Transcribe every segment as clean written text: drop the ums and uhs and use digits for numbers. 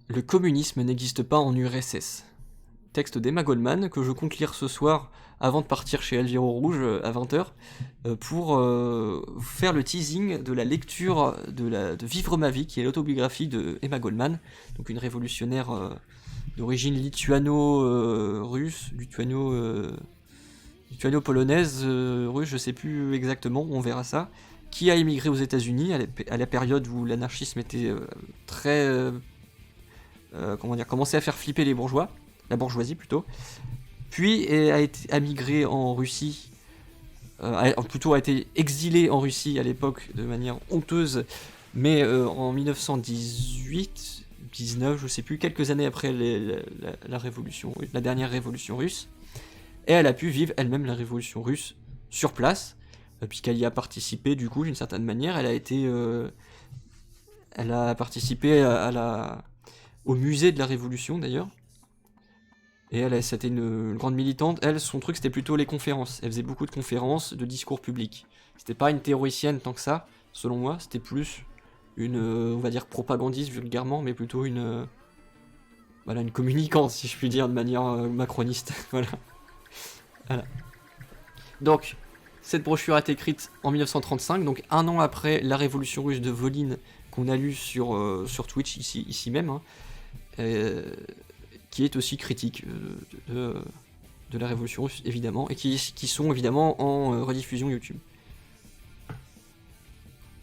Le communisme n'existe pas en URSS. Texte d'Emma Goldman que je compte lire ce soir avant de partir chez Algéro Rouge à 20h pour faire le teasing de la lecture de Vivre ma vie, qui est l'autobiographie de Emma Goldman, donc une révolutionnaire d'origine lituano-russe, lituano-polonaise, russe, je sais plus exactement, on verra ça, qui a émigré aux États-Unis à la période où l'anarchisme était très commençait à faire flipper les bourgeois, la bourgeoisie plutôt, puis a migré en Russie, plutôt a été exilé en Russie à l'époque de manière honteuse, mais en 1918, 19, je sais plus, quelques années après la révolution, la dernière révolution russe, et elle a pu vivre elle-même la révolution russe sur place, puisqu'elle y a participé du coup d'une certaine manière. Elle a participé au musée de la Révolution d'ailleurs. Et c'était une grande militante. Elle, son truc, c'était plutôt les conférences. Elle faisait beaucoup de conférences, de discours publics. C'était pas une théoricienne tant que ça, selon moi. C'était plus une, on va dire, propagandiste vulgairement, mais plutôt une communicante, si je puis dire, de manière macroniste. Voilà. Donc, cette brochure a été écrite en 1935, donc un an après la révolution russe de Volyn, qu'on a lu sur Twitch, ici même, hein, qui est aussi critique de la révolution russe, évidemment, et qui sont évidemment en rediffusion YouTube.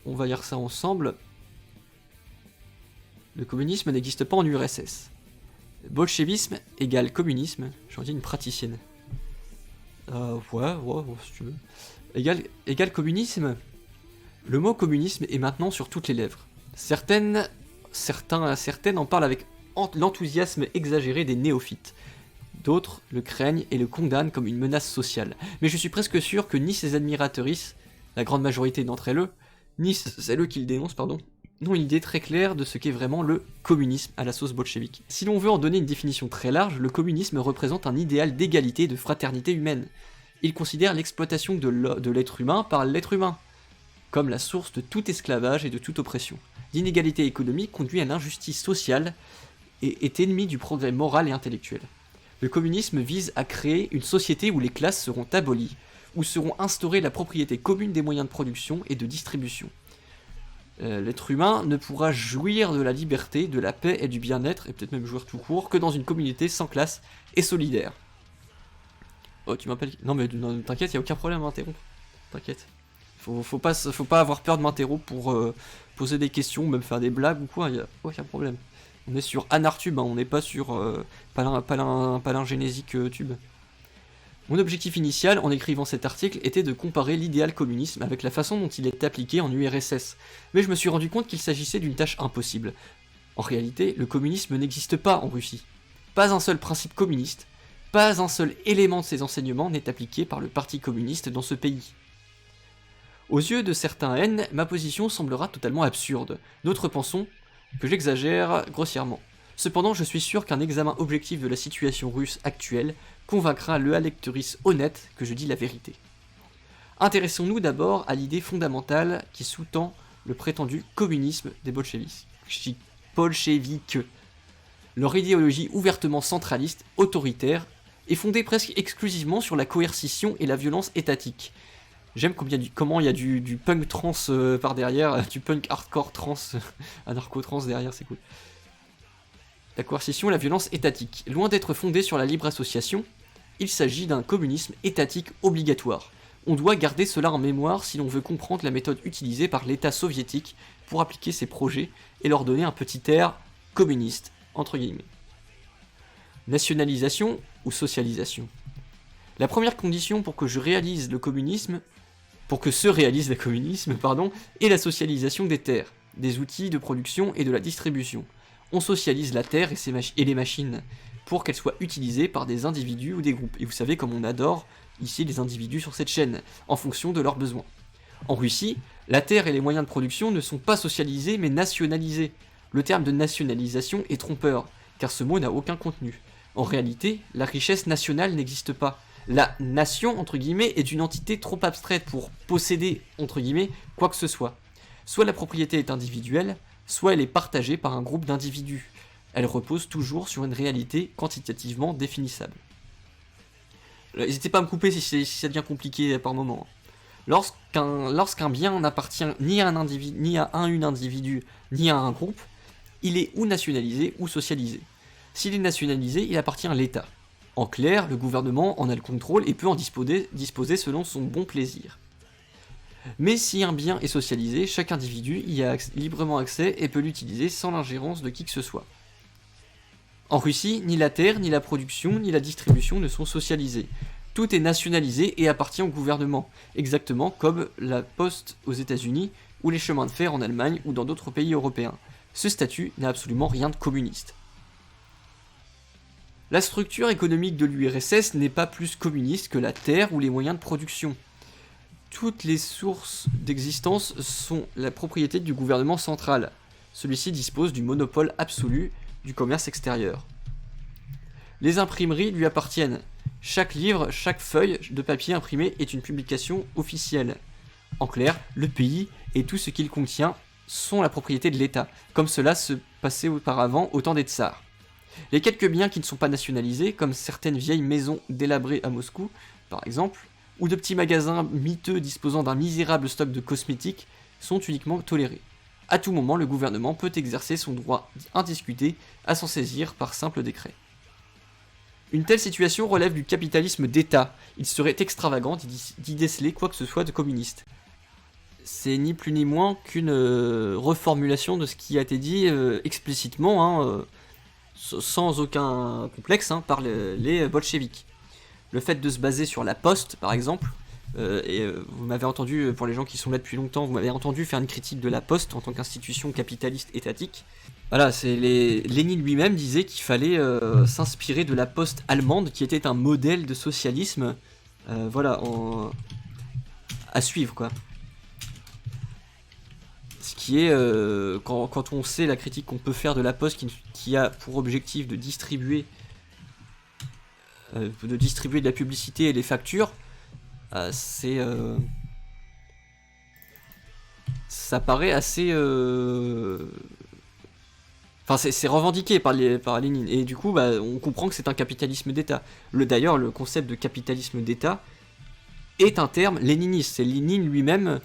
On va lire ça ensemble. Le communisme n'existe pas en URSS. Bolchevisme égale communisme, j'en dis une praticienne. Ouais, si tu veux. Égale communisme. Le mot communisme est maintenant sur toutes les lèvres. Certaines en parlent avec l'enthousiasme exagéré des néophytes. D'autres le craignent et le condamnent comme une menace sociale. Mais je suis presque sûr que ni ses admiratrices, la grande majorité d'entre elles, ni celles qui le dénoncent, n'ont une idée très claire de ce qu'est vraiment le communisme à la sauce bolchevique. Si l'on veut en donner une définition très large, le communisme représente un idéal d'égalité et de fraternité humaine. Il considère l'exploitation de l'être humain par l'être humain, comme la source de tout esclavage et de toute oppression. L'inégalité économique conduit à l'injustice sociale et est ennemi du progrès moral et intellectuel. Le communisme vise à créer une société où les classes seront abolies, où seront instaurées la propriété commune des moyens de production et de distribution. L'être humain ne pourra jouir de la liberté, de la paix et du bien-être, et peut-être même jouir tout court, que dans une communauté sans classe et solidaire. Oh, tu m'appelles... Non mais t'inquiète, y a aucun problème à m'interrompre. T'inquiète. Faut pas avoir peur de m'interrompre pour poser des questions, même faire des blagues ou quoi, y a aucun problème. On est sur Anartube, hein, on n'est pas sur Palingénésique Tube. Mon objectif initial en écrivant cet article était de comparer l'idéal communisme avec la façon dont il est appliqué en URSS, mais je me suis rendu compte qu'il s'agissait d'une tâche impossible. En réalité, le communisme n'existe pas en Russie. Pas un seul principe communiste, pas un seul élément de ses enseignements n'est appliqué par le parti communiste dans ce pays. Aux yeux de certains N, ma position semblera totalement absurde. D'autres pensons que j'exagère grossièrement. Cependant, je suis sûr qu'un examen objectif de la situation russe actuelle convaincra le lectrice honnête que je dis la vérité. Intéressons-nous d'abord à l'idée fondamentale qui sous-tend le prétendu communisme des bolcheviques. Leur idéologie ouvertement centraliste, autoritaire, est fondée presque exclusivement sur la coercition et la violence étatique. J'aime comment il y a du punk trans par derrière, du punk hardcore trans, anarcho-trans derrière, c'est cool. La coercition et la violence étatique. Loin d'être fondée sur la libre association, il s'agit d'un communisme étatique obligatoire. On doit garder cela en mémoire si l'on veut comprendre la méthode utilisée par l'État soviétique pour appliquer ses projets et leur donner un petit air communiste, entre guillemets. Nationalisation ou socialisation. La première condition pour que se réalise le communisme, est la socialisation des terres, des outils de production et de la distribution. On socialise la terre et les machines pour qu'elles soient utilisées par des individus ou des groupes. Et vous savez comme on adore ici les individus sur cette chaîne, en fonction de leurs besoins. En Russie, la terre et les moyens de production ne sont pas socialisés mais nationalisés. Le terme de nationalisation est trompeur, car ce mot n'a aucun contenu. En réalité, la richesse nationale n'existe pas. La nation, entre guillemets, est une entité trop abstraite pour posséder, entre guillemets, quoi que ce soit. Soit la propriété est individuelle, soit elle est partagée par un groupe d'individus. elle repose toujours sur une réalité quantitativement définissable. N'hésitez pas à me couper si ça devient compliqué par moment. Lorsqu'un bien n'appartient ni à un individu, ni à une individu, ni à un groupe, il est ou nationalisé ou socialisé. S'il est nationalisé, il appartient à l'État. En clair, le gouvernement en a le contrôle et peut en disposer selon son bon plaisir. Mais si un bien est socialisé, chaque individu y a librement accès et peut l'utiliser sans l'ingérence de qui que ce soit. En Russie, ni la terre, ni la production, ni la distribution ne sont socialisées. Tout est nationalisé et appartient au gouvernement, exactement comme la poste aux États-Unis ou les chemins de fer en Allemagne ou dans d'autres pays européens. Ce statut n'a absolument rien de communiste. La structure économique de l'URSS n'est pas plus communiste que la terre ou les moyens de production. Toutes les sources d'existence sont la propriété du gouvernement central. Celui-ci dispose du monopole absolu du commerce extérieur. Les imprimeries lui appartiennent. Chaque livre, chaque feuille de papier imprimé est une publication officielle. En clair, le pays et tout ce qu'il contient sont la propriété de l'État, comme cela se passait auparavant au temps des tsars. Les quelques biens qui ne sont pas nationalisés, comme certaines vieilles maisons délabrées à Moscou, par exemple, ou de petits magasins miteux disposant d'un misérable stock de cosmétiques, sont uniquement tolérés. À tout moment, le gouvernement peut exercer son droit indiscuté à s'en saisir par simple décret. Une telle situation relève du capitalisme d'État. Il serait extravagant d'y déceler quoi que ce soit de communiste. C'est ni plus ni moins qu'une reformulation de ce qui a été dit explicitement, sans aucun complexe, par les bolcheviks. Le fait de se baser sur la poste, par exemple, vous m'avez entendu, pour les gens qui sont là depuis longtemps, vous m'avez entendu faire une critique de la poste en tant qu'institution capitaliste étatique. Voilà, Lénine lui-même disait qu'il fallait s'inspirer de la poste allemande, qui était un modèle de socialisme, à suivre, quoi. Ce qui est, quand on sait la critique qu'on peut faire de la poste, qui a pour objectif de distribuer de la publicité et des factures, ça paraît assez... Enfin, c'est revendiqué par Lénine, et du coup, on comprend que c'est un capitalisme d'État. D'ailleurs, le concept de capitalisme d'État est un terme léniniste. C'est Lénine lui-même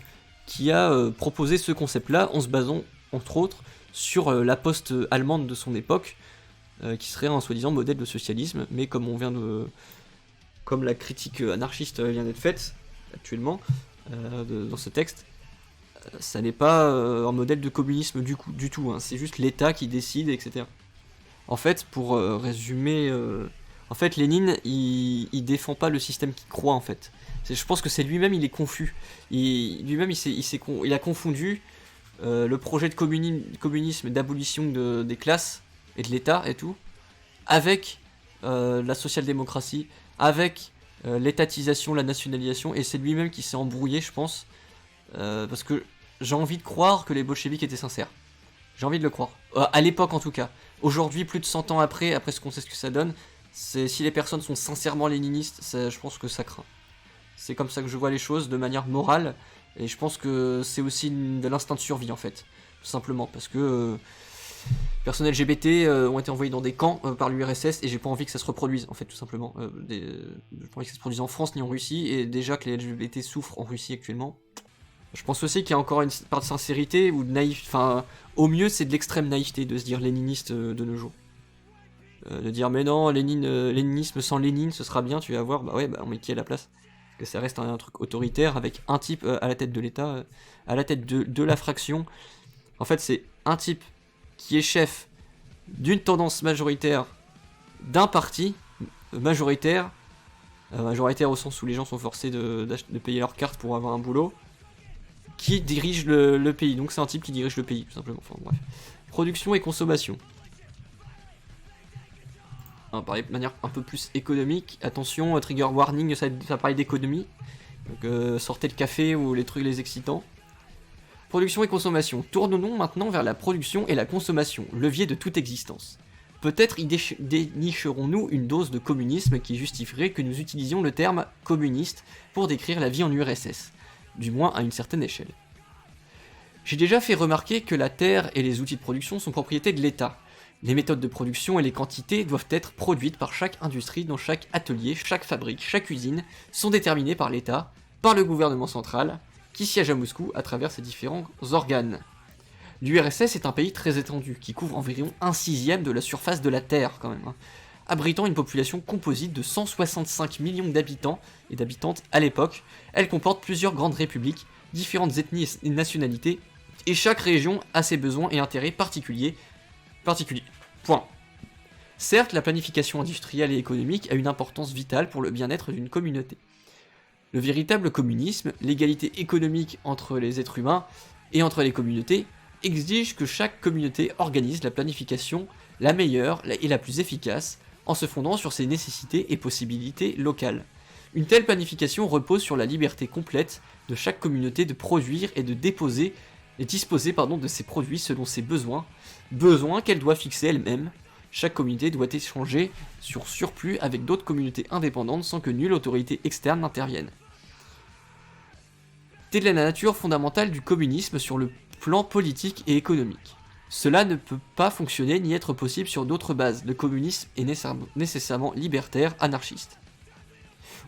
qui a proposé ce concept-là, en se basant, entre autres, sur la poste allemande de son époque, qui serait un soi-disant modèle de socialisme, mais comme la critique anarchiste vient d'être faite, actuellement, dans ce texte, ça n'est pas un modèle de communisme du tout, c'est juste l'État qui décide, etc. En fait, pour résumer, Lénine, il défend pas le système qu'il croit, en fait. Je pense que c'est lui-même, il est confus. Il a confondu le projet de communisme d'abolition des classes et de l'État et tout, avec la social-démocratie, avec l'étatisation, la nationalisation, et c'est lui-même qui s'est embrouillé, je pense, parce que j'ai envie de croire que les bolcheviks étaient sincères. J'ai envie de le croire. À l'époque, en tout cas. Aujourd'hui, plus de 100 ans après ce qu'on sait ce que ça donne, si les personnes sont sincèrement léninistes, je pense que ça craint. C'est comme ça que je vois les choses, de manière morale, et je pense que c'est aussi de l'instinct de survie, en fait. Tout simplement, parce que personnes LGBT ont été envoyés dans des camps par l'URSS, et j'ai pas envie que ça se reproduise, en fait, tout simplement. J'ai pas envie que ça se produise en France ni en Russie, et déjà que les LGBT souffrent en Russie actuellement. Je pense aussi qu'il y a encore une part de sincérité ou de naïf. Enfin, au mieux, c'est de l'extrême naïveté de se dire léniniste de nos jours. De dire, mais non, léninisme sans Lénine, ce sera bien, tu vas voir. On met qui à la place? Parce que ça reste un truc autoritaire avec un type à la tête de l'État, à la tête de la fraction. En fait, c'est un type qui est chef d'une tendance majoritaire d'un parti majoritaire au sens où les gens sont forcés de payer leur carte pour avoir un boulot, qui dirige le pays. Donc c'est un type qui dirige le pays, tout simplement. Enfin, bref. Production et consommation. On va parler de manière un peu plus économique. Attention, trigger warning, ça parle d'économie. Donc sortez le café ou les excitants. Production et consommation. Tournons maintenant vers la production et la consommation, levier de toute existence. Peut-être y dénicherons-nous une dose de communisme qui justifierait que nous utilisions le terme communiste pour décrire la vie en URSS. Du moins à une certaine échelle. J'ai déjà fait remarquer que la terre et les outils de production sont propriété de l'État. Les méthodes de production et les quantités doivent être produites par chaque industrie dont chaque atelier, chaque fabrique, chaque usine sont déterminées par l'État, par le gouvernement central, qui siège à Moscou à travers ses différents organes. L'URSS est un pays très étendu, qui couvre environ 1/6 de la surface de la Terre quand même, abritant une population composite de 165 millions d'habitants et d'habitantes à l'époque. Elle comporte plusieurs grandes républiques, différentes ethnies et nationalités, et chaque région a ses besoins et intérêts particuliers. Point. Certes, la planification industrielle et économique a une importance vitale pour le bien-être d'une communauté. Le véritable communisme, l'égalité économique entre les êtres humains et entre les communautés, exige que chaque communauté organise la planification la meilleure et la plus efficace en se fondant sur ses nécessités et possibilités locales. Une telle planification repose sur la liberté complète de chaque communauté de produire et de disposer de ses produits selon ses besoins qu'elle doit fixer elle-même. Chaque communauté doit échanger sur surplus avec d'autres communautés indépendantes sans que nulle autorité externe n'intervienne. Telle est la nature fondamentale du communisme sur le plan politique et économique. Cela ne peut pas fonctionner ni être possible sur d'autres bases. Le communisme est nécessairement libertaire, anarchiste.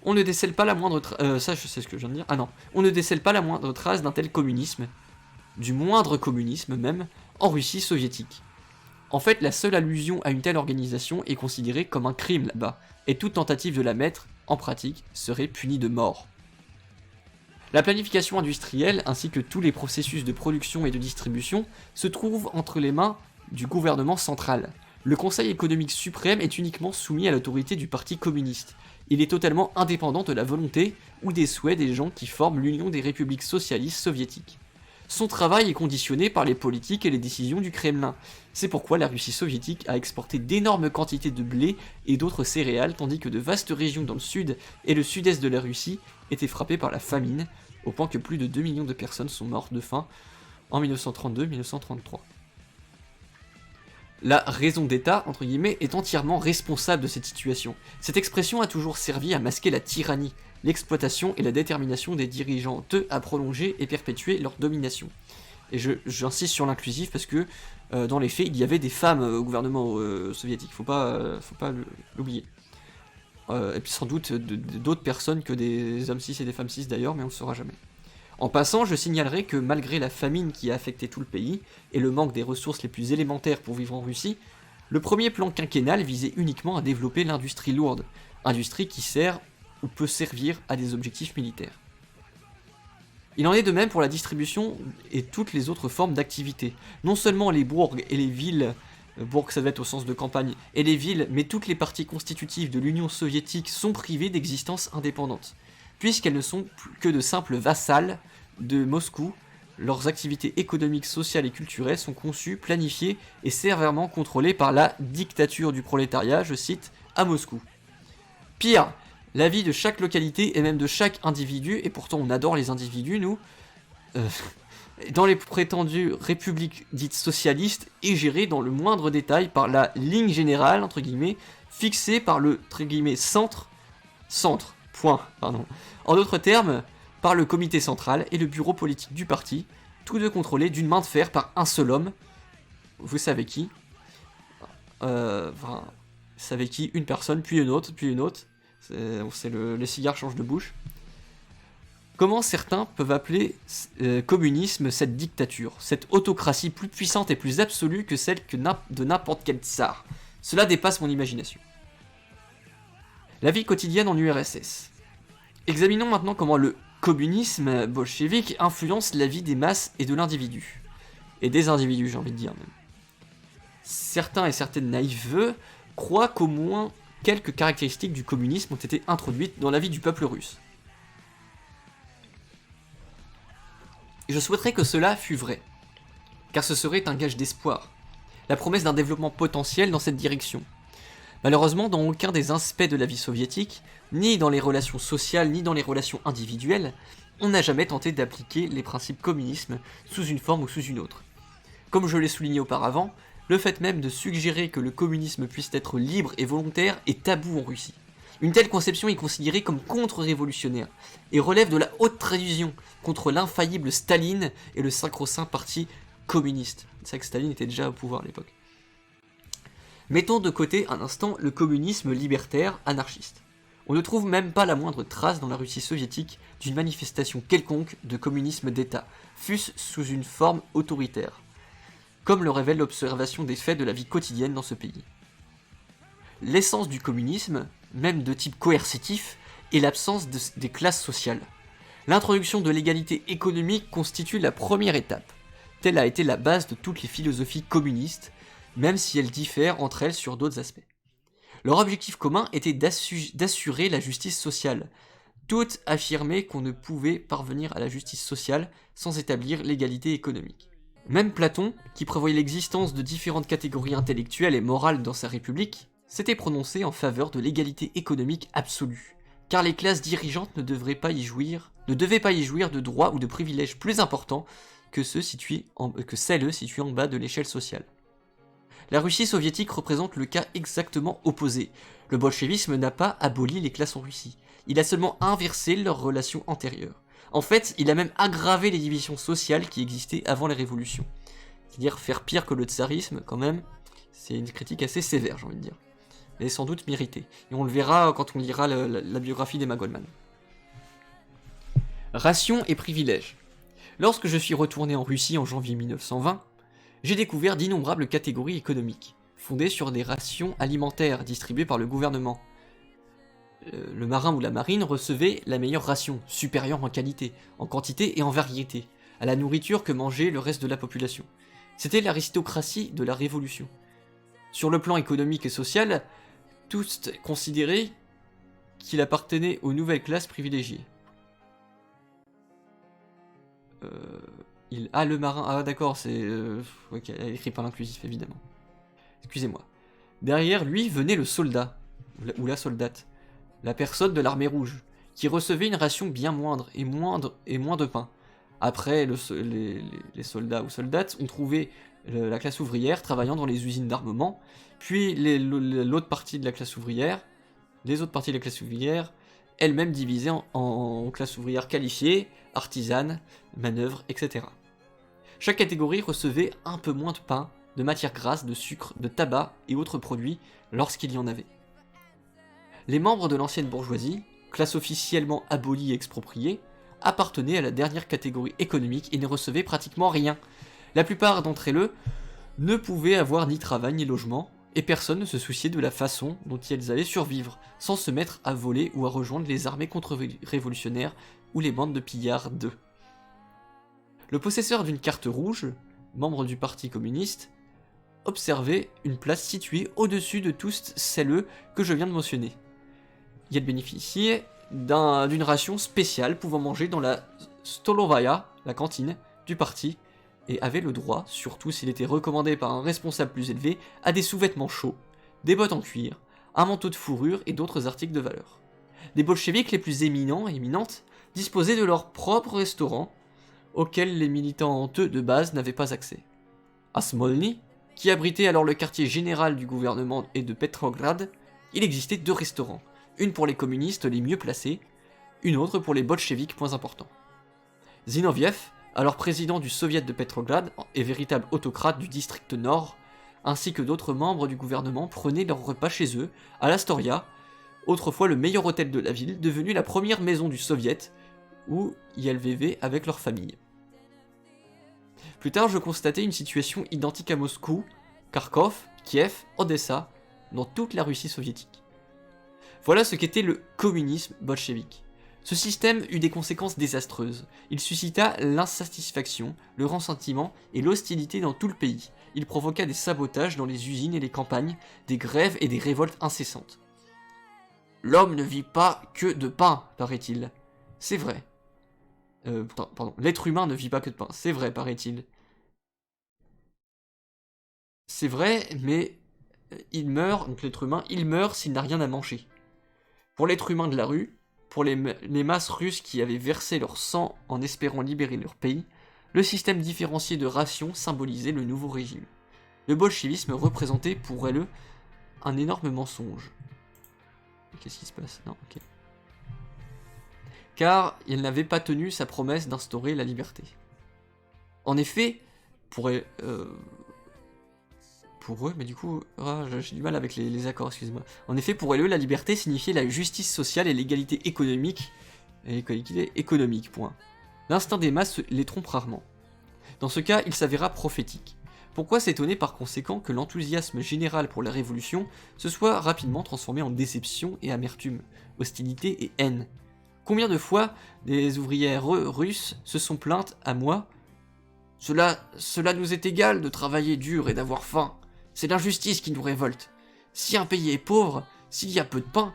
On ne décèle pas la moindre On ne décèle pas la moindre trace d'un tel communisme, du moindre communisme même, en Russie soviétique. En fait, la seule allusion à une telle organisation est considérée comme un crime là-bas, et toute tentative de la mettre en pratique serait punie de mort. La planification industrielle, ainsi que tous les processus de production et de distribution, se trouvent entre les mains du gouvernement central. Le Conseil économique suprême est uniquement soumis à l'autorité du Parti communiste. Il est totalement indépendant de la volonté ou des souhaits des gens qui forment l'Union des républiques socialistes soviétiques. Son travail est conditionné par les politiques et les décisions du Kremlin. C'est pourquoi la Russie soviétique a exporté d'énormes quantités de blé et d'autres céréales, tandis que de vastes régions dans le sud et le sud-est de la Russie étaient frappées par la famine, au point que plus de 2 millions de personnes sont mortes de faim en 1932-1933. La raison d'État, entre guillemets, est entièrement responsable de cette situation. Cette expression a toujours servi à masquer la tyrannie, l'exploitation et la détermination des dirigeants à prolonger et perpétuer leur domination. Et j'insiste sur l'inclusif parce que dans les faits, il y avait des femmes au gouvernement soviétique, faut pas l'oublier. Et puis sans doute d'autres personnes que des hommes cis et des femmes cis d'ailleurs, mais on ne le saura jamais. En passant, je signalerai que malgré la famine qui a affecté tout le pays, et le manque des ressources les plus élémentaires pour vivre en Russie, le premier plan quinquennal visait uniquement à développer l'industrie lourde, industrie qui sert ou peut servir à des objectifs militaires. Il en est de même pour la distribution et toutes les autres formes d'activité. Non seulement les bourgs et les villes, bourg ça va être au sens de campagne, et les villes, mais toutes les parties constitutives de l'Union soviétique sont privées d'existence indépendante, puisqu'elles ne sont que de simples vassales de Moscou. Leurs activités économiques, sociales et culturelles sont conçues, planifiées et sévèrement contrôlées par la dictature du prolétariat, je cite, à Moscou. Pire, la vie de chaque localité et même de chaque individu, et pourtant on adore les individus nous, dans les prétendues républiques dites socialistes, est gérée dans le moindre détail par la ligne générale, entre guillemets, fixée par le, entre guillemets, centre, pardon. En d'autres termes, par le comité central et le bureau politique du parti, tous deux contrôlés d'une main de fer par un seul homme. Vous savez qui une personne, puis une autre. Les cigares changent de bouche. Comment certains peuvent appeler communisme cette dictature, cette autocratie plus puissante et plus absolue que celle de n'importe quel tsar? Cela dépasse mon imagination. La vie quotidienne en URSS. Examinons maintenant comment le communisme bolchevique influence la vie des masses et de l'individu. Et des individus, j'ai envie de dire même. Certains et certaines naïveux croient qu'au moins quelques caractéristiques du communisme ont été introduites dans la vie du peuple russe. Et je souhaiterais que cela fût vrai, car ce serait un gage d'espoir, la promesse d'un développement potentiel dans cette direction. Malheureusement, dans aucun des aspects de la vie soviétique, ni dans les relations sociales, ni dans les relations individuelles, on n'a jamais tenté d'appliquer les principes communisme sous une forme ou sous une autre. Comme je l'ai souligné auparavant, le fait même de suggérer que le communisme puisse être libre et volontaire est tabou en Russie. Une telle conception est considérée comme contre-révolutionnaire et relève de la haute trahison contre l'infaillible Staline et le sacro-saint parti communiste. C'est vrai que Staline était déjà au pouvoir à l'époque. Mettons de côté un instant le communisme libertaire anarchiste. On ne trouve même pas la moindre trace dans la Russie soviétique d'une manifestation quelconque de communisme d'État, fût-ce sous une forme autoritaire, comme le révèle l'observation des faits de la vie quotidienne dans ce pays. L'essence du communisme, même de type coercitif, est l'absence des classes sociales. L'introduction de l'égalité économique constitue la première étape. Telle a été la base de toutes les philosophies communistes, même si elles diffèrent entre elles sur d'autres aspects. Leur objectif commun était d'assurer la justice sociale. Toutes affirmaient qu'on ne pouvait parvenir à la justice sociale sans établir l'égalité économique. Même Platon, qui prévoyait l'existence de différentes catégories intellectuelles et morales dans sa République, s'était prononcé en faveur de l'égalité économique absolue, car les classes dirigeantes ne devaient pas y jouir de droits ou de privilèges plus importants que celles situées en bas de l'échelle sociale. La Russie soviétique représente le cas exactement opposé. Le bolchevisme n'a pas aboli les classes en Russie, il a seulement inversé leurs relations antérieures. En fait, il a même aggravé les divisions sociales qui existaient avant les révolutions. C'est-à-dire faire pire que le tsarisme, quand même, c'est une critique assez sévère, j'ai envie de dire. Mais sans doute méritée. Et on le verra quand on lira la biographie d'Emma Goldman. Rations et privilèges. Lorsque je suis retourné en Russie en janvier 1920, j'ai découvert d'innombrables catégories économiques, fondées sur des rations alimentaires distribuées par le gouvernement. Le marin ou la marine recevait la meilleure ration, supérieure en qualité, en quantité et en variété, à la nourriture que mangeait le reste de la population. C'était l'aristocratie de la Révolution. Sur le plan économique et social, tous considéraient qu'il appartenait aux nouvelles classes privilégiées. Le marin, ah d'accord, c'est... ok, écrit par l'inclusif, évidemment. Excusez-moi. Derrière lui venait le soldat, ou la soldate, la personne de l'armée rouge, qui recevait une ration bien moindre et moins de pain. Après, les soldats ou soldates, on trouvait la classe ouvrière travaillant dans les usines d'armement, puis l'autre partie de la classe ouvrière, les autres parties de la classe ouvrière, elles-mêmes divisées en classes ouvrières qualifiées, artisanes, manœuvres, etc. Chaque catégorie recevait un peu moins de pain, de matières grasses, de sucre, de tabac et autres produits lorsqu'il y en avait. Les membres de l'ancienne bourgeoisie, classe officiellement abolie et expropriée, appartenaient à la dernière catégorie économique et ne recevaient pratiquement rien. La plupart d'entre eux ne pouvaient avoir ni travail ni logement, et personne ne se souciait de la façon dont ils allaient survivre, sans se mettre à voler ou à rejoindre les armées contre-révolutionnaires ou les bandes de pillards d'eux. Le possesseur d'une carte rouge, membre du Parti communiste, observait une place située au-dessus de tous celles que je viens de mentionner. Il bénéficiait d'une ration spéciale pouvant manger dans la Stolovaya, la cantine du parti, et avait le droit, surtout s'il était recommandé par un responsable plus élevé, à des sous-vêtements chauds, des bottes en cuir, un manteau de fourrure et d'autres articles de valeur. Les bolcheviks les plus éminents et éminentes disposaient de leur propre restaurant, auquel les militants honteux de base n'avaient pas accès. À Smolny, qui abritait alors le quartier général du gouvernement et de Petrograd, il existait 2 restaurants, une pour les communistes les mieux placés, une autre pour les bolcheviks moins importants. Zinoviev, alors président du Soviet de Petrograd et véritable autocrate du district nord, ainsi que d'autres membres du gouvernement prenaient leurs repas chez eux, à l'Astoria, autrefois le meilleur hôtel de la ville, devenu la première maison du Soviet, où ils vivaient avec leur famille. Plus tard, je constatai une situation identique à Moscou, Kharkov, Kiev, Odessa, dans toute la Russie soviétique. Voilà ce qu'était le communisme bolchevique. Ce système eut des conséquences désastreuses. Il suscita l'insatisfaction, le ressentiment et l'hostilité dans tout le pays. Il provoqua des sabotages dans les usines et les campagnes, des grèves et des révoltes incessantes. L'homme ne vit pas que de pain, paraît-il. C'est vrai. L'être humain ne vit pas que de pain. C'est vrai, paraît-il. C'est vrai, mais il meurt, donc l'être humain, il meurt s'il n'a rien à manger. Pour l'être humain de la rue, pour les masses russes qui avaient versé leur sang en espérant libérer leur pays, le système différencié de rations symbolisait le nouveau régime. Le bolchevisme représentait pour eux un énorme mensonge. Qu'est-ce qui se passe? Non, ok. Car il n'avait pas tenu sa promesse d'instaurer la liberté. En effet, pour pour eux, mais du coup, j'ai du mal avec les accords, excusez-moi. En effet, pour eux, la liberté signifiait la justice sociale et l'égalité économique. Point. L'instinct des masses les trompe rarement. Dans ce cas, il s'avéra prophétique. Pourquoi s'étonner par conséquent que l'enthousiasme général pour la révolution se soit rapidement transformé en déception et amertume, hostilité et haine? Combien de fois des ouvrières russes se sont plaintes à moi? Cela nous est égal de travailler dur et d'avoir faim. C'est l'injustice qui nous révolte. Si un pays est pauvre, s'il y a peu de pain,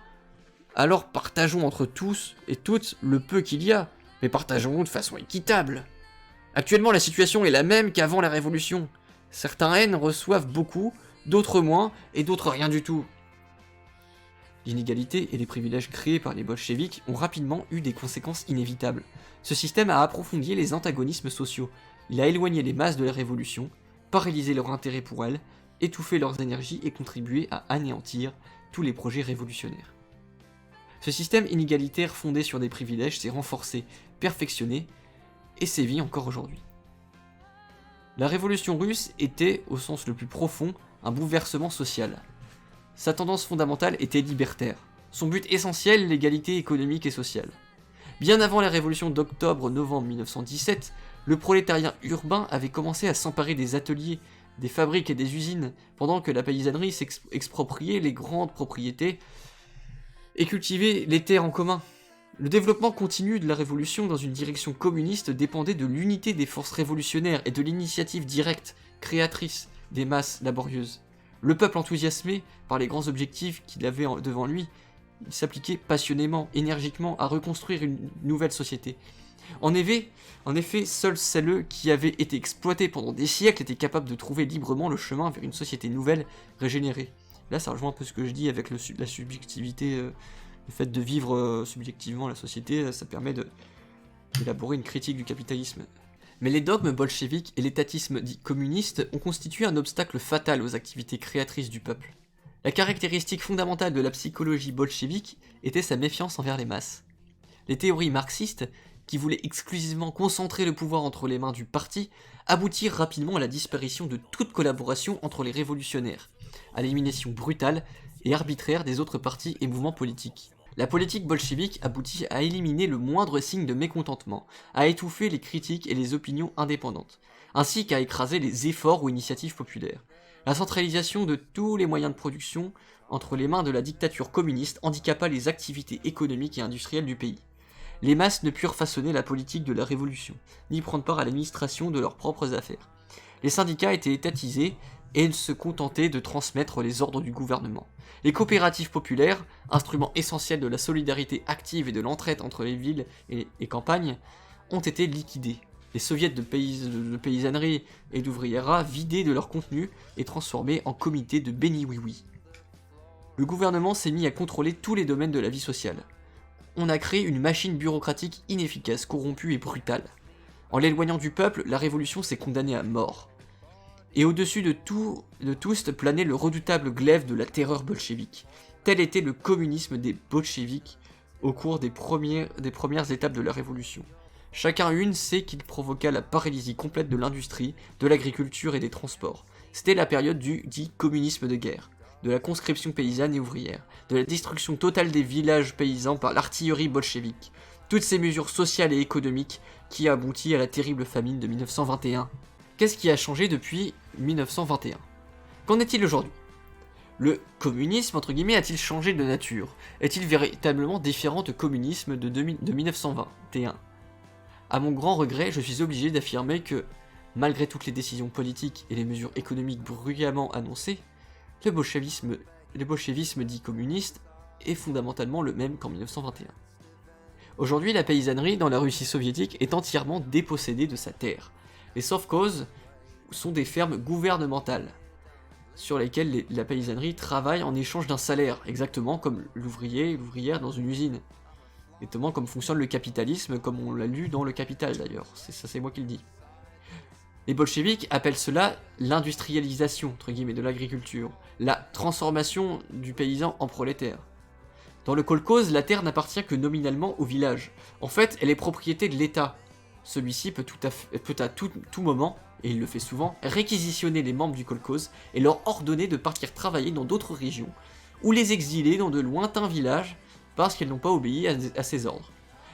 alors partageons entre tous et toutes le peu qu'il y a, mais partageons de façon équitable. Actuellement, la situation est la même qu'avant la Révolution. Certains haines reçoivent beaucoup, d'autres moins, et d'autres rien du tout. L'inégalité et les privilèges créés par les bolcheviks ont rapidement eu des conséquences inévitables. Ce système a approfondi les antagonismes sociaux. Il a éloigné les masses de la Révolution, paralysé leur intérêt pour elle, étouffé leurs énergies et contribué à anéantir tous les projets révolutionnaires. Ce système inégalitaire fondé sur des privilèges s'est renforcé, perfectionné, et sévit encore aujourd'hui. La révolution russe était, au sens le plus profond, un bouleversement social. Sa tendance fondamentale était libertaire. Son but essentiel, l'égalité économique et sociale. Bien avant la révolution d'octobre-novembre 1917, le prolétariat urbain avait commencé à s'emparer des ateliers, des fabriques et des usines, pendant que la paysannerie s'expropriait les grandes propriétés et cultivait les terres en commun. Le développement continu de la révolution dans une direction communiste dépendait de l'unité des forces révolutionnaires et de l'initiative directe, créatrice des masses laborieuses. Le peuple enthousiasmé par les grands objectifs qu'il avait devant lui, il s'appliquait passionnément, énergiquement à reconstruire une nouvelle société. En effet, seuls celles qui avaient été exploitées pendant des siècles étaient capables de trouver librement le chemin vers une société nouvelle, régénérée. Là, ça rejoint un peu ce que je dis avec la subjectivité, le fait de vivre subjectivement la société, ça permet d'élaborer une critique du capitalisme. Mais les dogmes bolcheviques et l'étatisme dit communiste ont constitué un obstacle fatal aux activités créatrices du peuple. La caractéristique fondamentale de la psychologie bolchevique était sa méfiance envers les masses. Les théories marxistes, qui voulaient exclusivement concentrer le pouvoir entre les mains du parti, aboutirent rapidement à la disparition de toute collaboration entre les révolutionnaires, à l'élimination brutale et arbitraire des autres partis et mouvements politiques. La politique bolchevique aboutit à éliminer le moindre signe de mécontentement, à étouffer les critiques et les opinions indépendantes, ainsi qu'à écraser les efforts ou initiatives populaires. La centralisation de tous les moyens de production entre les mains de la dictature communiste handicapa les activités économiques et industrielles du pays. Les masses ne purent façonner la politique de la révolution, ni prendre part à l'administration de leurs propres affaires. Les syndicats étaient étatisés et se contentaient de transmettre les ordres du gouvernement. Les coopératives populaires, instruments essentiels de la solidarité active et de l'entraide entre les villes et les campagnes, ont été liquidés. Les soviets de paysannerie et d'ouvriérat vidés de leur contenu et transformés en comités de béni-oui-oui. Le gouvernement s'est mis à contrôler tous les domaines de la vie sociale. On a créé une machine bureaucratique inefficace, corrompue et brutale. En l'éloignant du peuple, la révolution s'est condamnée à mort. Et au-dessus de tous planait le redoutable glaive de la terreur bolchevique. Tel était le communisme des bolcheviks au cours des premières étapes de la révolution. Chacun sait qu'il provoqua la paralysie complète de l'industrie, de l'agriculture et des transports. C'était la période du dit communisme de guerre, de la conscription paysanne et ouvrière, de la destruction totale des villages paysans par l'artillerie bolchevique. Toutes ces mesures sociales et économiques qui aboutit à la terrible famine de 1921. Qu'est-ce qui a changé depuis 1921? Qu'en est-il aujourd'hui? Le communisme, entre guillemets, a-t-il changé de nature? Est-il véritablement différent du communisme de 1921? À mon grand regret, je suis obligé d'affirmer que, malgré toutes les décisions politiques et les mesures économiques bruyamment annoncées, le bolchevisme dit communiste est fondamentalement le même qu'en 1921. Aujourd'hui, la paysannerie dans la Russie soviétique est entièrement dépossédée de sa terre. Les sovkhozs sont des fermes gouvernementales sur lesquelles la paysannerie travaille en échange d'un salaire, exactement comme l'ouvrier et l'ouvrière dans une usine. Exactement comme fonctionne le capitalisme, comme on l'a lu dans Le Capital d'ailleurs, c'est moi qui le dis. Les bolcheviks appellent cela l'industrialisation, entre guillemets, de l'agriculture, la transformation du paysan en prolétaire. Dans le kolkhoz, la terre n'appartient que nominalement au village. En fait, elle est propriété de l'État. Celui-ci peut à tout moment, et il le fait souvent, réquisitionner les membres du kolkhoz et leur ordonner de partir travailler dans d'autres régions, ou les exiler dans de lointains villages parce qu'ils n'ont pas obéi à ses ordres.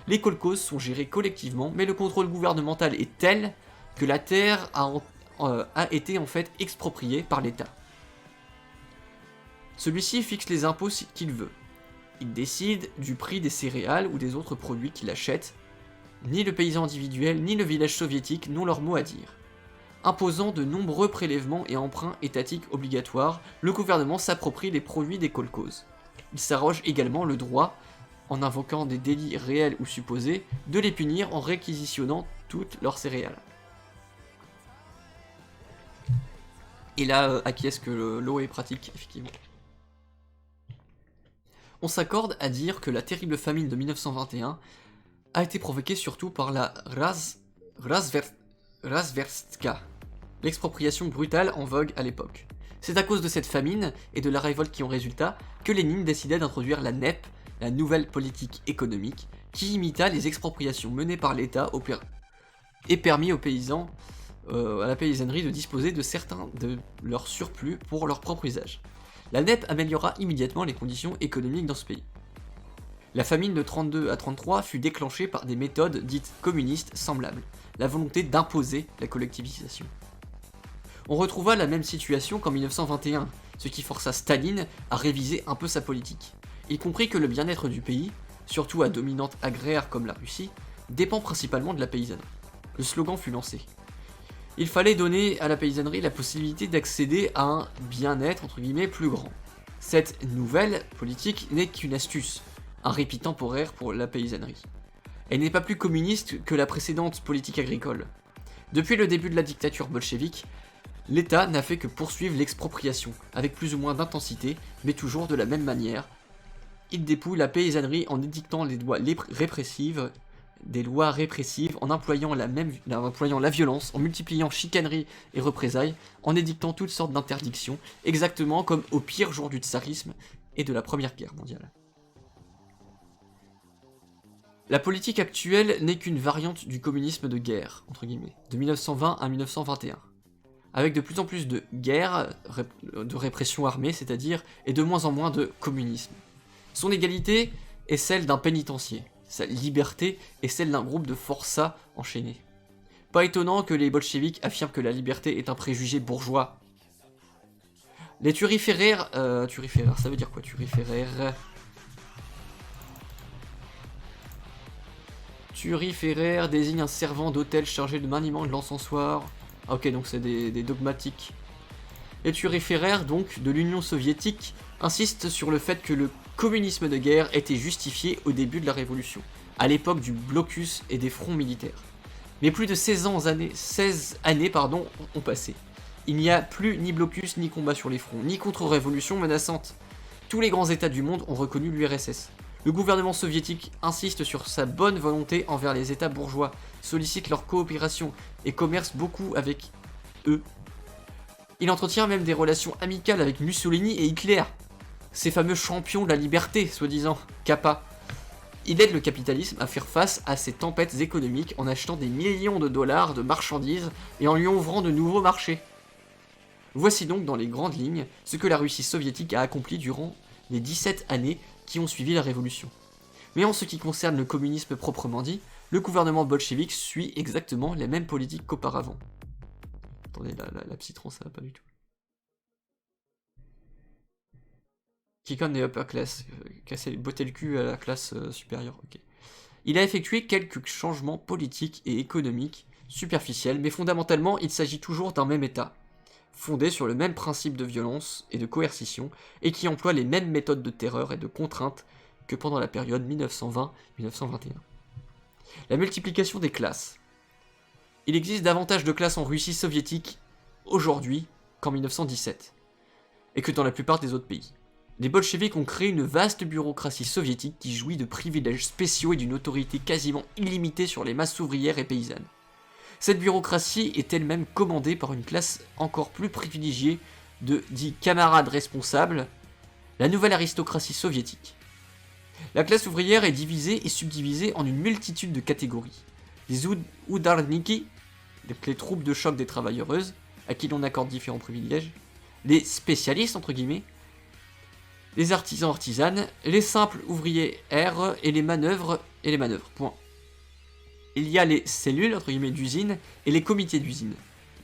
Les kolkhozes sont gérés collectivement, mais le contrôle gouvernemental est tel que la terre a été en fait expropriée par l'État. Celui-ci fixe les impôts qu'il veut. Il décide du prix des céréales ou des autres produits qu'il achète. Ni le paysan individuel ni le village soviétique n'ont leur mot à dire. Imposant de nombreux prélèvements et emprunts étatiques obligatoires, le gouvernement s'approprie les produits des kolkhozes. Il s'arroge également le droit, en invoquant des délits réels ou supposés, de les punir en réquisitionnant toutes leurs céréales. Et là, acquiesce que l'eau est pratique, effectivement. On s'accorde à dire que la terrible famine de 1921 a été provoquée surtout par la Razverstka, l'expropriation brutale en vogue à l'époque. C'est à cause de cette famine et de la révolte qui en résulta que Lénine décida d'introduire la NEP, la nouvelle politique économique, qui imita les expropriations menées par l'État et permit aux paysans, à la paysannerie de disposer de certains de leurs surplus pour leur propre usage. La NEP améliora immédiatement les conditions économiques dans ce pays. La famine de 32 à 33 fut déclenchée par des méthodes dites communistes semblables, la volonté d'imposer la collectivisation. On retrouva la même situation qu'en 1921, ce qui força Staline à réviser un peu sa politique. Il comprit que le bien-être du pays, surtout à dominante agraire comme la Russie, dépend principalement de la paysannerie. Le slogan fut lancé. Il fallait donner à la paysannerie la possibilité d'accéder à un bien-être entre guillemets plus grand. Cette nouvelle politique n'est qu'une astuce, un répit temporaire pour la paysannerie. Elle n'est pas plus communiste que la précédente politique agricole. Depuis le début de la dictature bolchevique, l'État n'a fait que poursuivre l'expropriation, avec plus ou moins d'intensité, mais toujours de la même manière. Il dépouille la paysannerie en édictant des lois répressives, en employant la violence, en multipliant chicaneries et représailles, en édictant toutes sortes d'interdictions, exactement comme au pire jour du tsarisme et de la Première Guerre mondiale. La politique actuelle n'est qu'une variante du communisme de guerre, entre guillemets, de 1920 à 1921. Avec de plus en plus de guerres, de répression armée, c'est-à-dire, et de moins en moins de communisme. Son égalité est celle d'un pénitencier, sa liberté est celle d'un groupe de forçats enchaînés. Pas étonnant que les bolcheviks affirment que la liberté est un préjugé bourgeois. Les turiféraires... ça veut dire quoi, turiféraire? Turiféraire désigne un servant d'hôtel chargé de maniement de l'encensoir. Ah, ok, donc c'est des dogmatiques. Les turiféraires, donc, de l'Union soviétique, insistent sur le fait que le communisme de guerre était justifié au début de la Révolution, à l'époque du blocus et des fronts militaires. Mais plus de 16 années ont passé. Il n'y a plus ni blocus ni combat sur les fronts, ni contre-révolution menaçante. Tous les grands États du monde ont reconnu l'URSS. Le gouvernement soviétique insiste sur sa bonne volonté envers les États bourgeois, sollicite leur coopération et commerce beaucoup avec eux. Il entretient même des relations amicales avec Mussolini et Hitler, ces fameux champions de la liberté, soi-disant, Kappa. Il aide le capitalisme à faire face à ces tempêtes économiques en achetant des millions de dollars de marchandises et en lui ouvrant de nouveaux marchés. Voici donc dans les grandes lignes ce que la Russie soviétique a accompli durant les 17 années qui ont suivi la révolution. Mais en ce qui concerne le communisme proprement dit, le gouvernement bolchevique suit exactement les mêmes politiques qu'auparavant. Attendez, la psytrance, ça va pas du tout. Kikon est upper class, botter le cul à la classe supérieure, ok. Il a effectué quelques changements politiques et économiques superficiels, mais fondamentalement il s'agit toujours d'un même État, fondé sur le même principe de violence et de coercition, et qui emploie les mêmes méthodes de terreur et de contrainte que pendant la période 1920-1921. La multiplication des classes. Il existe davantage de classes en Russie soviétique aujourd'hui qu'en 1917, et que dans la plupart des autres pays. Les bolcheviks ont créé une vaste bureaucratie soviétique qui jouit de privilèges spéciaux et d'une autorité quasiment illimitée sur les masses ouvrières et paysannes. Cette bureaucratie est elle-même commandée par une classe encore plus privilégiée de dits camarades responsables, la nouvelle aristocratie soviétique. La classe ouvrière est divisée et subdivisée en une multitude de catégories. les Udarniki, donc les troupes de choc des travailleuses, à qui l'on accorde différents privilèges, les spécialistes, entre guillemets, les artisans artisanes, les simples ouvriers R et les manœuvres point. Il y a les cellules, entre guillemets, d'usine et les comités d'usine,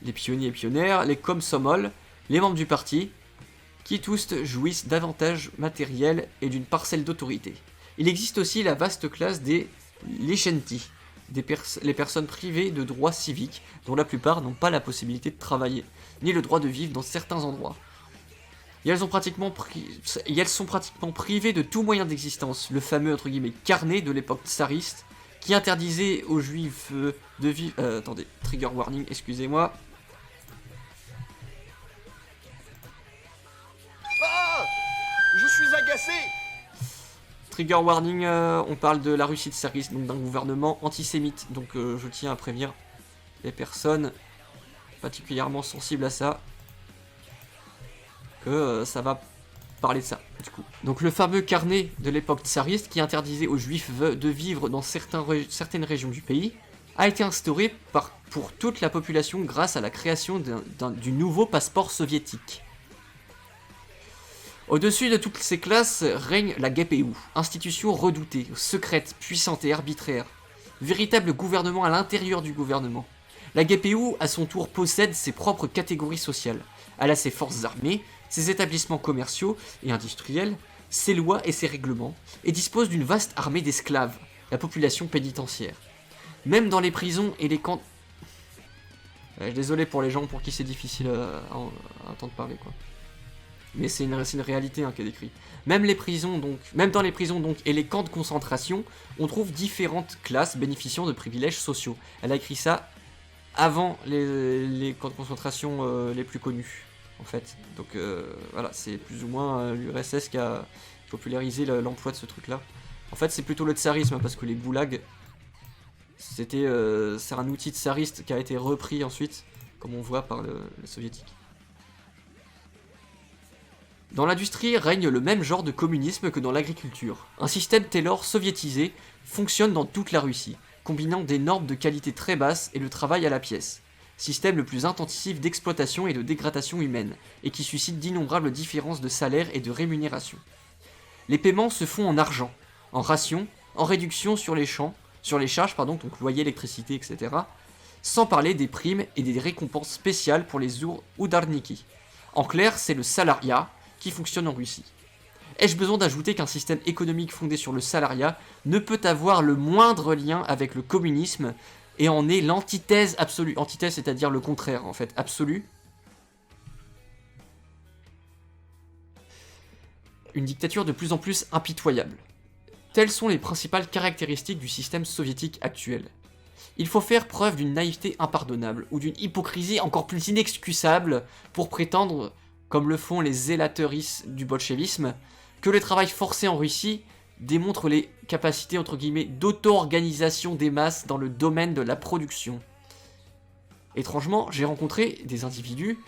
les pionniers et pionnières, les komsomols, les membres du parti, qui tous jouissent d'avantages matériels et d'une parcelle d'autorité. Il existe aussi la vaste classe des lichenti, les personnes privées de droits civiques, dont la plupart n'ont pas la possibilité de travailler, ni le droit de vivre dans certains endroits. Et elles sont pratiquement privées de tout moyen d'existence, le fameux entre guillemets carnet de l'époque tsariste, qui interdisait aux juifs de vivre... attendez, trigger warning, excusez-moi. Ah! Je suis agacé! Trigger warning, on parle de la Russie tsariste, donc d'un gouvernement antisémite. Donc je tiens à prévenir les personnes particulièrement sensibles à ça que ça va parler de ça, du coup. Donc le fameux carnet de l'époque tsariste qui interdisait aux juifs de vivre dans certaines régions du pays a été instauré pour toute la population grâce à la création du nouveau passeport soviétique. Au-dessus de toutes ces classes règne la GPU, institution redoutée, secrète, puissante et arbitraire, véritable gouvernement à l'intérieur du gouvernement. La GPU, à son tour, possède ses propres catégories sociales. Elle a ses forces armées, ses établissements commerciaux et industriels, ses lois et ses règlements, et dispose d'une vaste armée d'esclaves, la population pénitentiaire. Même dans les prisons et les camps... désolé pour les gens pour qui c'est difficile à entendre parler, quoi. Mais c'est une réalité qui est décrite. Même dans les prisons donc et les camps de concentration, on trouve différentes classes bénéficiant de privilèges sociaux. Elle a écrit ça avant les camps de concentration les plus connus, en fait. Donc voilà, c'est plus ou moins l'URSS qui a popularisé l'emploi de ce truc-là. En fait, c'est plutôt le tsarisme, parce que les goulags, c'est un outil tsariste qui a été repris ensuite, comme on voit par les soviétiques. Dans l'industrie règne le même genre de communisme que dans l'agriculture. Un système Taylor soviétisé fonctionne dans toute la Russie, combinant des normes de qualité très basses et le travail à la pièce. Système le plus intensif d'exploitation et de dégradation humaine, et qui suscite d'innombrables différences de salaire et de rémunération. Les paiements se font en argent, en rations, en réduction sur les charges, donc loyer, électricité, etc. Sans parler des primes et des récompenses spéciales pour les Udarniki. En clair, c'est le salariat qui fonctionne en Russie. Ai-je besoin d'ajouter qu'un système économique fondé sur le salariat ne peut avoir le moindre lien avec le communisme et en est l'antithèse absolue. Antithèse, c'est-à-dire le contraire, en fait, absolu. Une dictature de plus en plus impitoyable. Telles sont les principales caractéristiques du système soviétique actuel. Il faut faire preuve d'une naïveté impardonnable ou d'une hypocrisie encore plus inexcusable pour prétendre, comme le font les zélateuristes du bolchevisme, que le travail forcé en Russie démontre les capacités entre guillemets d'auto-organisation des masses dans le domaine de la production. Étrangement, j'ai rencontré des individus,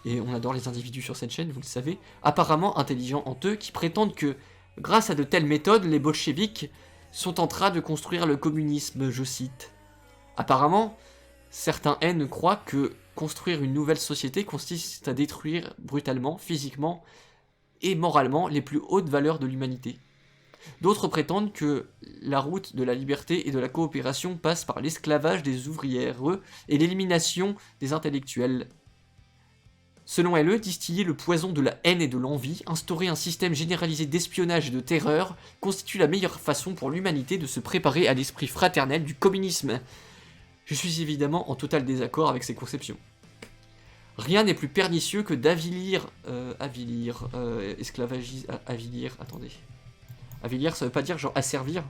et on adore les individus sur cette chaîne, vous le savez, apparemment intelligents en eux, qui prétendent que, grâce à de telles méthodes, les bolcheviks sont en train de construire le communisme, je cite. Apparemment, certains haines croient que construire une nouvelle société consiste à détruire brutalement, physiquement et moralement les plus hautes valeurs de l'humanité. D'autres prétendent que la route de la liberté et de la coopération passe par l'esclavage des ouvrières et l'élimination des intellectuels. Selon elle, distiller le poison de la haine et de l'envie, instaurer un système généralisé d'espionnage et de terreur, constitue la meilleure façon pour l'humanité de se préparer à l'esprit fraternel du communisme. Je suis évidemment en total désaccord avec ces conceptions. Rien n'est plus pernicieux que d'avilir... Avilir, ça veut pas dire genre asservir.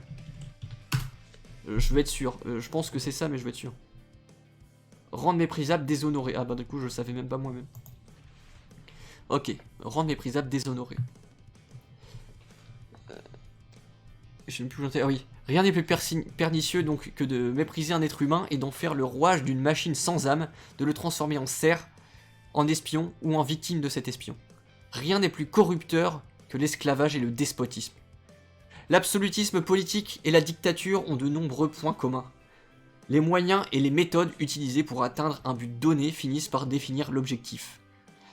Je vais être sûr. Je pense que c'est ça, mais je vais être sûr. Rendre méprisable, déshonoré. Ah bah du coup, je le savais même pas moi-même. Ok. Rendre méprisable, déshonoré. Je ne plus ah oui. Rien n'est plus pernicieux donc que de mépriser un être humain et d'en faire le rouage d'une machine sans âme, de le transformer en cerf, en espion ou en victime de cet espion. Rien n'est plus corrupteur que l'esclavage et le despotisme. L'absolutisme politique et la dictature ont de nombreux points communs. Les moyens et les méthodes utilisés pour atteindre un but donné finissent par définir l'objectif.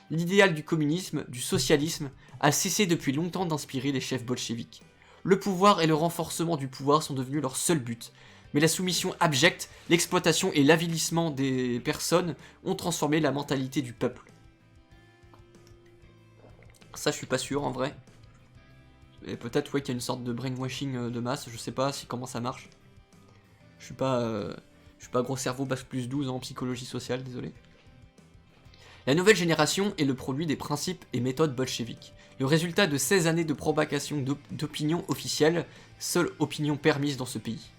L'idéal du communisme, du socialisme, a cessé depuis longtemps d'inspirer les chefs bolcheviques. Le pouvoir et le renforcement du pouvoir sont devenus leur seul but. Mais la soumission abjecte, l'exploitation et l'avilissement des personnes ont transformé la mentalité du peuple. Ça, je suis pas sûr en vrai. Et peut-être ouais, qu'il y a une sorte de brainwashing de masse, je sais pas comment ça marche. Je suis pas gros cerveau bac plus 12 en psychologie sociale, désolé. La nouvelle génération est le produit des principes et méthodes bolcheviques. Le résultat de 16 années de propagation d'opinion officielle, seule opinion permise dans ce pays.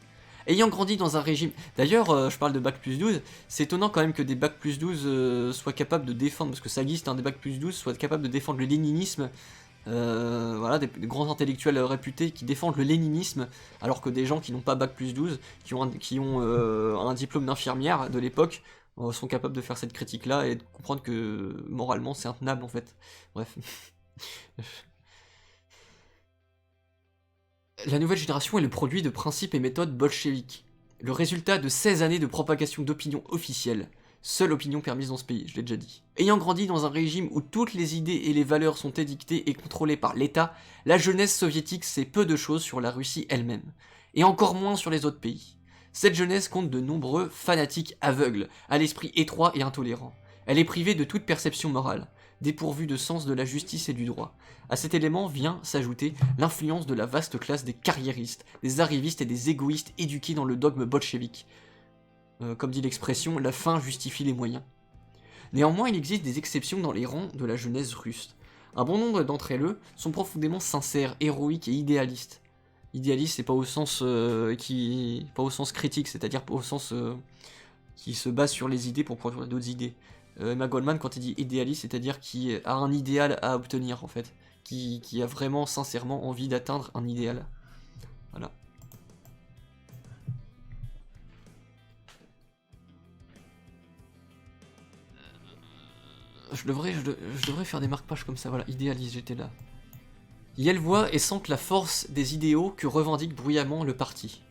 Ayant grandi dans un régime... D'ailleurs, je parle de bac plus 12, c'est étonnant quand même que des bac plus 12 soient capables de défendre, parce que ça existe, des bac plus 12 soient capables de défendre le léninisme, voilà, des grands intellectuels réputés qui défendent le léninisme, alors que des gens qui n'ont pas bac plus 12, qui ont un diplôme d'infirmière de l'époque, sont capables de faire cette critique-là et de comprendre que moralement c'est intenable en fait. Bref. La nouvelle génération est le produit de principes et méthodes bolcheviques. Le résultat de 16 années de propagation d'opinion officielle. Seule opinion permise dans ce pays, je l'ai déjà dit. Ayant grandi dans un régime où toutes les idées et les valeurs sont édictées et contrôlées par l'État, la jeunesse soviétique sait peu de choses sur la Russie elle-même. Et encore moins sur les autres pays. Cette jeunesse compte de nombreux fanatiques aveugles, à l'esprit étroit et intolérant. Elle est privée de toute perception morale, dépourvue de sens de la justice et du droit. À cet élément vient s'ajouter l'influence de la vaste classe des carriéristes, des arrivistes et des égoïstes éduqués dans le dogme bolchevique. Comme dit l'expression, la fin justifie les moyens. Néanmoins, il existe des exceptions dans les rangs de la jeunesse russe. Un bon nombre d'entre elles sont profondément sincères, héroïques et idéalistes. Idéaliste, c'est pas au sens pas au sens critique, c'est-à-dire pas au sens qui se base sur les idées pour produire d'autres idées. Emma Goldman, quand il dit idéaliste, c'est-à-dire qui a un idéal à obtenir en fait, qui a vraiment sincèrement envie d'atteindre un idéal. Voilà. Je devrais faire des marque-pages comme ça, voilà, idéaliste, j'étais là. Yel voit et sente la force des idéaux que revendique bruyamment le parti.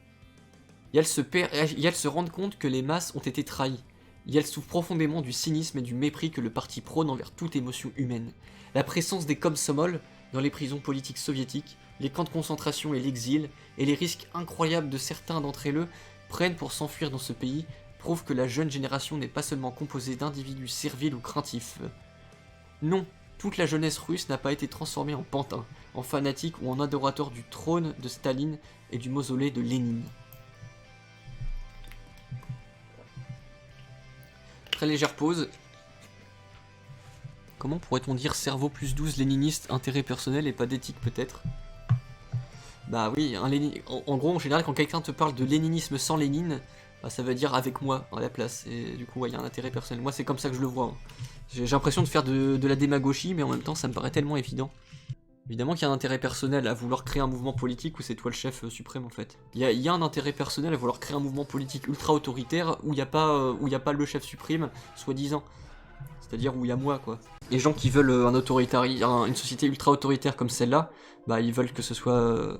Yel se rend compte que les masses ont été trahies. Yel souffre profondément du cynisme et du mépris que le parti prône envers toute émotion humaine. La présence des komsomol dans les prisons politiques soviétiques, les camps de concentration et l'exil, et les risques incroyables de certains d'entre eux prennent pour s'enfuir dans ce pays, prouvent que la jeune génération n'est pas seulement composée d'individus serviles ou craintifs. Non, toute la jeunesse russe n'a pas été transformée en pantin, en fanatique ou en adorateur du trône de Staline et du mausolée de Lénine. Très légère pause. Comment pourrait-on dire cerveau plus 12 léniniste, intérêt personnel et pas d'éthique peut-être? Bah oui, en gros en général quand quelqu'un te parle de léninisme sans Lénine, bah, ça veut dire avec moi à la place, et du coup il y a un intérêt personnel. Moi c'est comme ça que je le vois. Hein. J'ai l'impression de faire de la démagogie, mais en même temps ça me paraît tellement évident. Évidemment qu'il y a un intérêt personnel à vouloir créer un mouvement politique où c'est toi le chef suprême en fait. Il y a un intérêt personnel à vouloir créer un mouvement politique ultra autoritaire où il n'y a pas le chef suprême, soi-disant. C'est-à-dire où il y a moi quoi. Les gens qui veulent une société ultra autoritaire comme celle-là, bah ils veulent que ce soit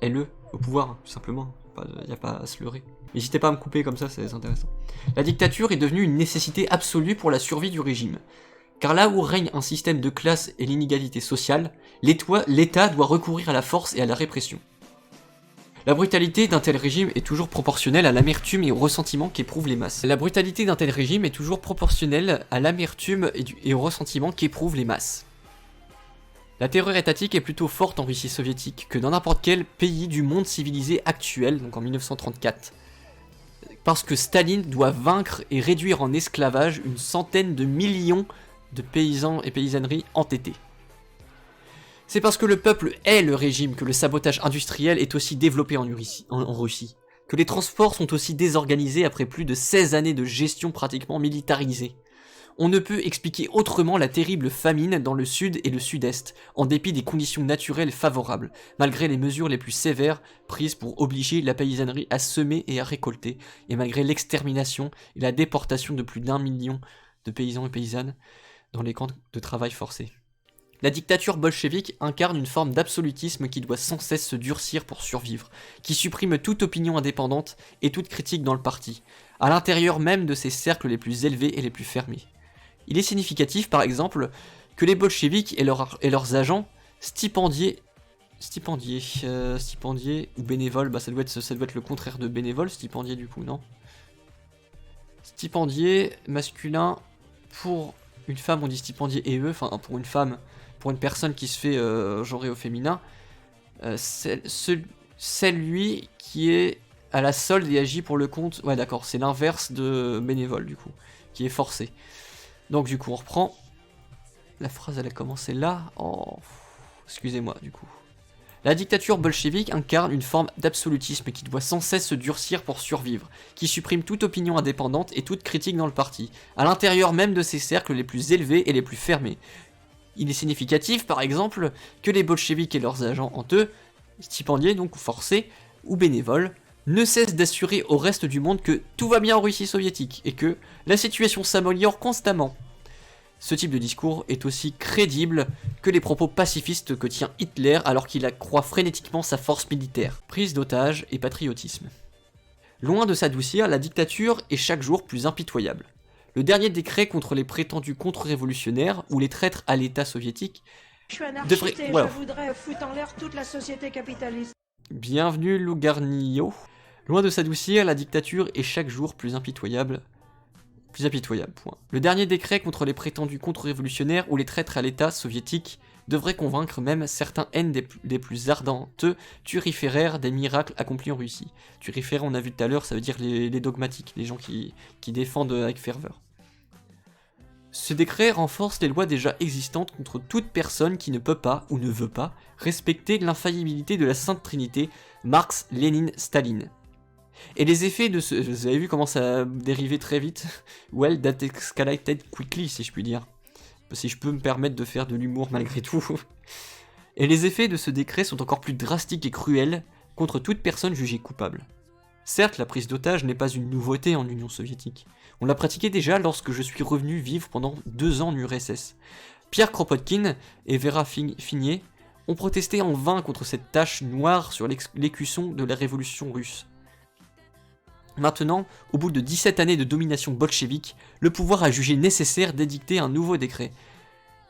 LE au pouvoir, tout simplement. Il n'y a pas à se leurrer. N'hésitez pas à me couper comme ça, c'est intéressant. La dictature est devenue une nécessité absolue pour la survie du régime. Car là où règne un système de classe et l'inégalité sociale, l'État doit recourir à la force et à la répression. La brutalité d'un tel régime est toujours proportionnelle à l'amertume et au ressentiment qu'éprouvent les masses. La brutalité d'un tel régime est toujours proportionnelle à l'amertume et au ressentiment qu'éprouvent les masses. La terreur étatique est plutôt forte en Russie soviétique que dans n'importe quel pays du monde civilisé actuel, donc en 1934. Parce que Staline doit vaincre et réduire en esclavage une centaine de millions de paysans et paysanneries entêtés. C'est parce que le peuple hait le régime que le sabotage industriel est aussi développé en Russie, que les transports sont aussi désorganisés après plus de 16 années de gestion pratiquement militarisée. On ne peut expliquer autrement la terrible famine dans le sud et le sud-est, en dépit des conditions naturelles favorables, malgré les mesures les plus sévères prises pour obliger la paysannerie à semer et à récolter, et malgré l'extermination et la déportation de plus d'1 million de paysans et paysannes dans les camps de travail forcés. La dictature bolchevique incarne une forme d'absolutisme qui doit sans cesse se durcir pour survivre, qui supprime toute opinion indépendante et toute critique dans le parti, à l'intérieur même de ses cercles les plus élevés et les plus fermés. Il est significatif, par exemple, que les bolcheviks et leurs agents, stipendiés ou bénévoles, bah ça doit être le contraire de bénévole, stipendié du coup, non? Stipendié, masculin, pour une femme on dit stipendié et eux, enfin pour une femme, pour une personne qui se fait genrer au féminin, c'est lui qui est à la solde et agit pour le compte, ouais d'accord, c'est l'inverse de bénévole du coup, qui est forcé. Donc du coup on reprend, la phrase elle a commencé là, oh, excusez-moi du coup. La dictature bolchevique incarne une forme d'absolutisme qui doit sans cesse se durcir pour survivre, qui supprime toute opinion indépendante et toute critique dans le parti, à l'intérieur même de ses cercles les plus élevés et les plus fermés. Il est significatif, par exemple, que les bolcheviks et leurs agents en eux, stipendiés donc forcés ou bénévoles, ne cessent d'assurer au reste du monde que tout va bien en Russie soviétique et que la situation s'améliore constamment. Ce type de discours est aussi crédible que les propos pacifistes que tient Hitler alors qu'il accroît frénétiquement sa force militaire, prise d'otages et patriotisme. Loin de s'adoucir, la dictature est chaque jour plus impitoyable. Le dernier décret contre les prétendus contre-révolutionnaires ou les traîtres à l'État soviétique Je suis anarchiste et Voilà. je voudrais foutre en l'air toute la société capitaliste. Bienvenue Lougarnillo. Loin de s'adoucir, la dictature est chaque jour plus impitoyable. Point. Le dernier décret contre les prétendus contre-révolutionnaires ou les traîtres à l'État soviétique devrait convaincre même certains haines des plus ardentes turiféraires des miracles accomplis en Russie. Turiféraires, on a vu tout à l'heure, ça veut dire les dogmatiques, les gens qui défendent avec ferveur. Ce décret renforce les lois déjà existantes contre toute personne qui ne peut pas ou ne veut pas respecter l'infaillibilité de la Sainte Trinité, Marx, Lénine, Staline. Et les effets de ce... Vous avez vu comment ça a dérivé très vite? Well, that escalated quickly, si je puis dire. Si je peux me permettre de faire de l'humour malgré tout. Et les effets de ce décret sont encore plus drastiques et cruels contre toute personne jugée coupable. Certes, la prise d'otage n'est pas une nouveauté en Union soviétique. On l'a pratiquée déjà lorsque je suis revenu vivre pendant 2 ans en URSS. Pierre Kropotkin et Vera Finier ont protesté en vain contre cette tache noire sur l'écusson de la révolution russe. Maintenant, au bout de 17 années de domination bolchevique, le pouvoir a jugé nécessaire d'édicter un nouveau décret.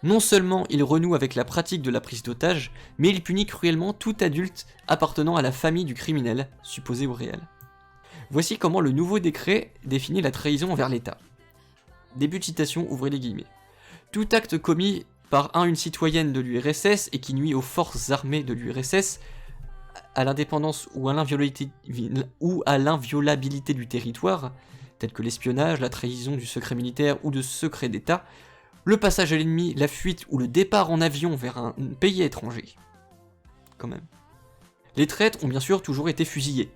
Non seulement il renoue avec la pratique de la prise d'otage, mais il punit cruellement tout adulte appartenant à la famille du criminel, supposé ou réel. Voici comment le nouveau décret définit la trahison envers l'État. Début de citation, ouvrez les guillemets. Tout acte commis par une citoyenne de l'URSS et qui nuit aux forces armées de l'URSS, à l'indépendance ou à l'inviolabilité du territoire, tels que l'espionnage, la trahison du secret militaire ou de secret d'État, le passage à l'ennemi, la fuite ou le départ en avion vers un pays étranger. Quand même. Les traîtres ont bien sûr toujours été fusillés.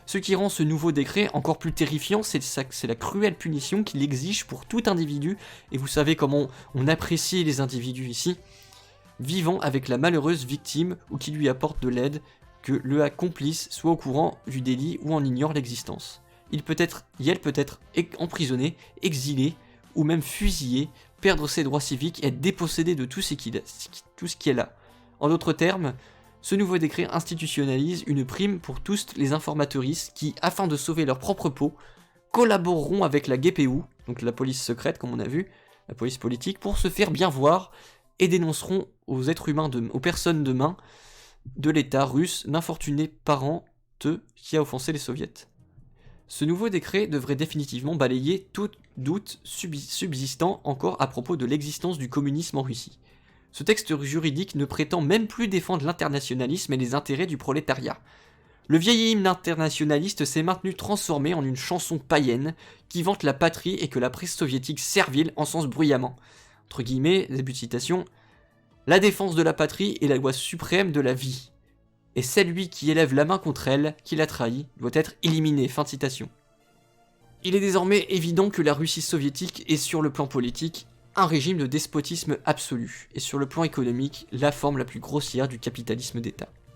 Ce qui rend ce nouveau décret encore plus terrifiant, c'est la cruelle punition qu'il exige pour tout individu, et vous savez comment on apprécie les individus ici, vivant avec la malheureuse victime ou qui lui apporte de l'aide, que le complice soit au courant du délit ou en ignore l'existence. Elle peut être emprisonné, exilé ou même fusillé, perdre ses droits civiques et être dépossédé de tout ce qu'elle a. En d'autres termes, ce nouveau décret institutionnalise une prime pour tous les informateuristes qui, afin de sauver leur propre peau, collaboreront avec la GPU, donc la police secrète comme on a vu, la police politique, pour se faire bien voir et dénonceront aux êtres humains, aux personnes de main de l'État russe l'infortuné parent qui a offensé les soviets. Ce nouveau décret devrait définitivement balayer tout doute subsistant encore à propos de l'existence du communisme en Russie. Ce texte juridique ne prétend même plus défendre l'internationalisme et les intérêts du prolétariat. Le vieil hymne internationaliste s'est maintenu transformé en une chanson païenne qui vante la patrie et que la presse soviétique servile encense bruyamment. Entre guillemets, début de citation, la défense de la patrie est la loi suprême de la vie. Et celui qui élève la main contre elle, qui l'a trahi, doit être éliminé. Fin de citation. Il est désormais évident que la Russie soviétique est sur le plan politique un régime de despotisme absolu, et sur le plan économique, la forme la plus grossière du capitalisme d'État.